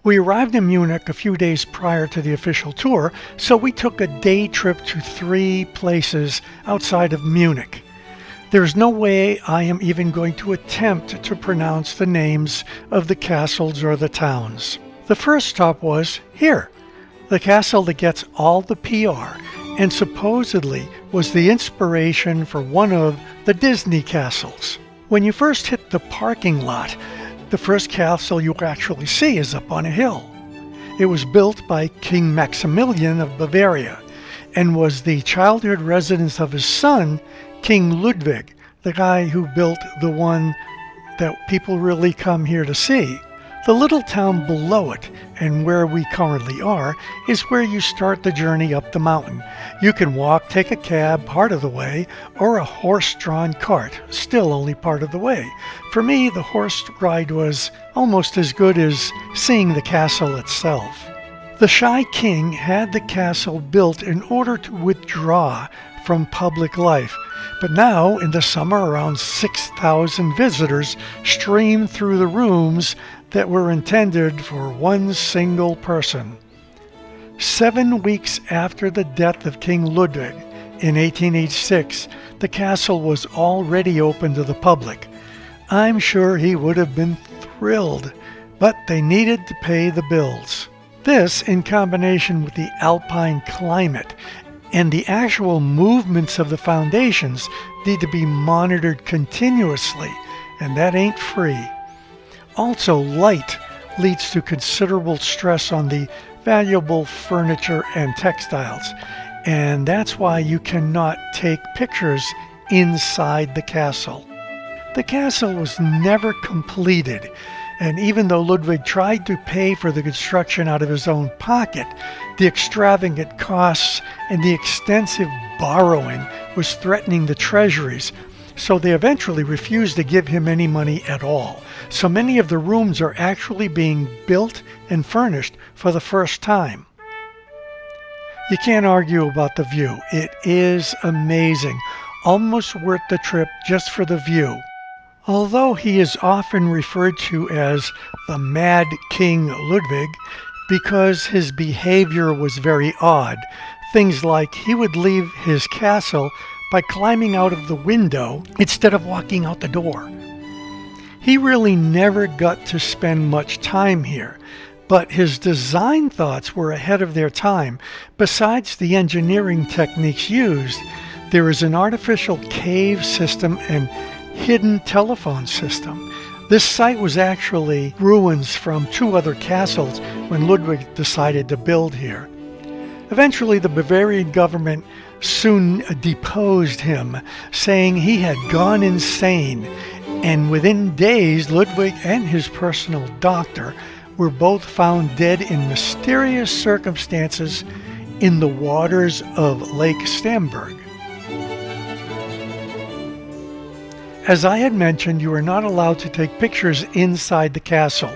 We arrived in Munich a few days prior to the official tour, so we took a day trip to 3 places outside of Munich. There's no way I am even going to attempt to pronounce the names of the castles or the towns. The first stop was here, the castle that gets all the PR and supposedly was the inspiration for one of the Disney castles. When you first hit the parking lot, the first castle you actually see is up on a hill. It was built by King Maximilian of Bavaria and was the childhood residence of his son, King Ludwig, the guy who built the one that people really come here to see. The little town below it, and where we currently are, is where you start the journey up the mountain. You can walk, take a cab part of the way, or a horse-drawn cart, still only part of the way. For me, the horse ride was almost as good as seeing the castle itself. The Shy King had the castle built in order to withdraw from public life, but now in the summer around 6,000 visitors stream through the rooms that were intended for one single person. 7 weeks after the death of King Ludwig in 1886, the castle was already open to the public. I'm sure he would have been thrilled, but they needed to pay the bills. This, in combination with the alpine climate and the actual movements of the foundations, need to be monitored continuously, and that ain't free. Also, light leads to considerable stress on the valuable furniture and textiles, and that's why you cannot take pictures inside the castle. The castle was never completed, and even though Ludwig tried to pay for the construction out of his own pocket, the extravagant costs and the extensive borrowing was threatening the treasuries, so they eventually refused to give him any money at all. So many of the rooms are actually being built and furnished for the first time. You can't argue about the view. It is amazing, almost worth the trip just for the view. Although he is often referred to as the Mad King Ludwig because his behavior was very odd, things like he would leave his castle by climbing out of the window instead of walking out the door. He really never got to spend much time here, but his design thoughts were ahead of their time. Besides the engineering techniques used, there is an artificial cave system and hidden telephone system. This site was actually ruins from 2 other castles when Ludwig decided to build here. Eventually, the Bavarian government soon deposed him, saying he had gone insane, and within days, Ludwig and his personal doctor were both found dead in mysterious circumstances in the waters of Lake Stamberg. As I had mentioned, you are not allowed to take pictures inside the castle.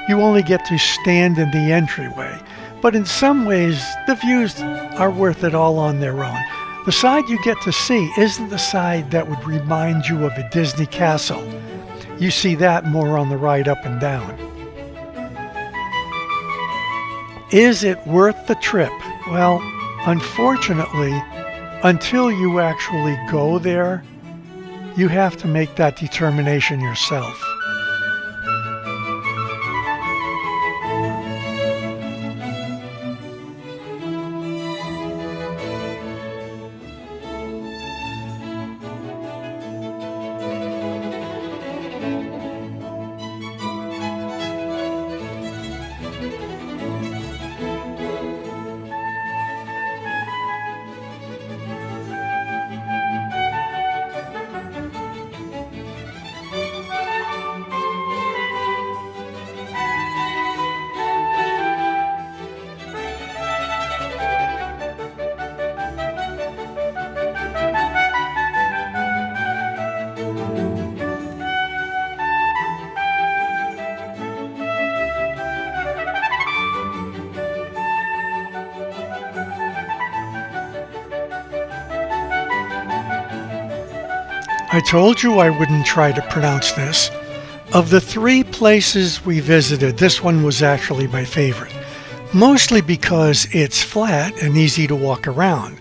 You only get to stand in the entryway. But in some ways, the views are worth it all on their own. The side you get to see isn't the side that would remind you of a Disney castle. You see that more on the ride up and down. Is it worth the trip? Well, unfortunately, until you actually go there, you have to make that determination yourself. I told you I wouldn't try to pronounce this. Of the three places we visited, this one was actually my favorite, mostly because it's flat and easy to walk around.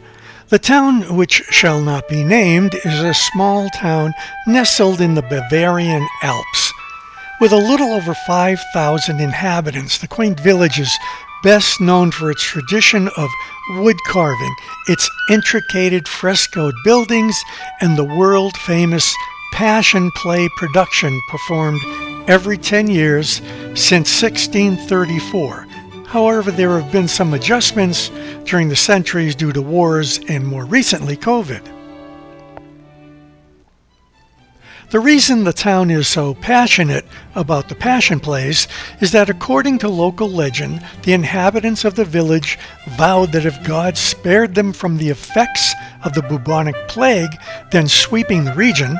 The town, which shall not be named, is a small town nestled in the Bavarian Alps. With a little over 5,000 inhabitants, the quaint village is best known for its tradition of wood carving, its intricate frescoed buildings, and the world-famous Passion Play production performed every 10 years since 1634. However, there have been some adjustments during the centuries due to wars and more recently COVID. The reason the town is so passionate about the Passion Plays is that according to local legend, the inhabitants of the village vowed that if God spared them from the effects of the bubonic plague then sweeping the region,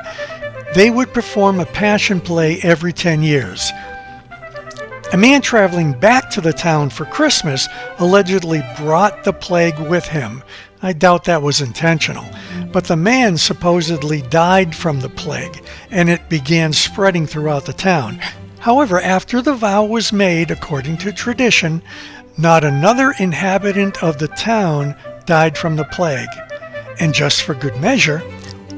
they would perform a Passion Play every 10 years. A man traveling back to the town for Christmas allegedly brought the plague with him. I doubt that was intentional, but the man supposedly died from the plague, and it began spreading throughout the town. However, after the vow was made, according to tradition, not another inhabitant of the town died from the plague. And just for good measure,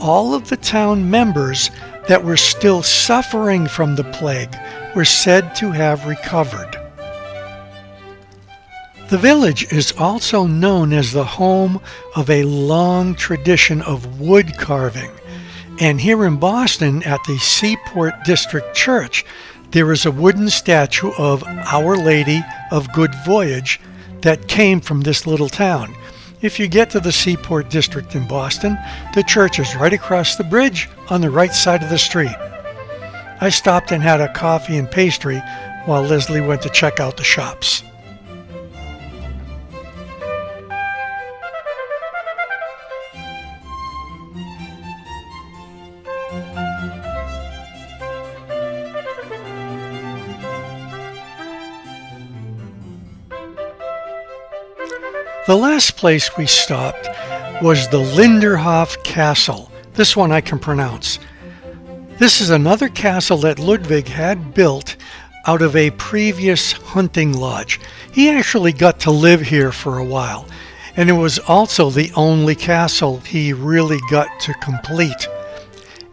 all of the town members that were still suffering from the plague were said to have recovered. The village is also known as the home of a long tradition of wood carving. And here in Boston, at the Seaport District Church, there is a wooden statue of Our Lady of Good Voyage that came from this little town. If you get to the Seaport District in Boston, the church is right across the bridge on the right side of the street. I stopped and had a coffee and pastry while Leslie went to check out the shops. The last place we stopped was the Linderhof Castle. This one I can pronounce. This is another castle that Ludwig had built out of a previous hunting lodge. He actually got to live here for a while, and it was also the only castle he really got to complete.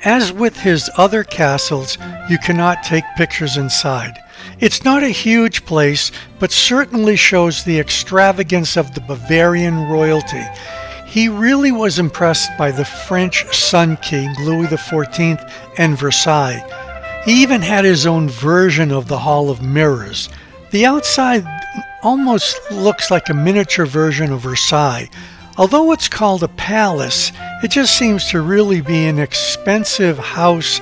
As with his other castles, you cannot take pictures inside. It's not a huge place, but certainly shows the extravagance of the Bavarian royalty. He really was impressed by the French Sun King, Louis XIV, and Versailles. He even had his own version of the Hall of Mirrors. The outside almost looks like a miniature version of Versailles. Although it's called a palace, it just seems to really be an expensive house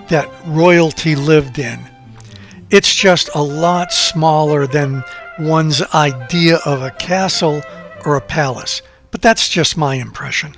that royalty lived in. It's just a lot smaller than one's idea of a castle or a palace, but that's just my impression.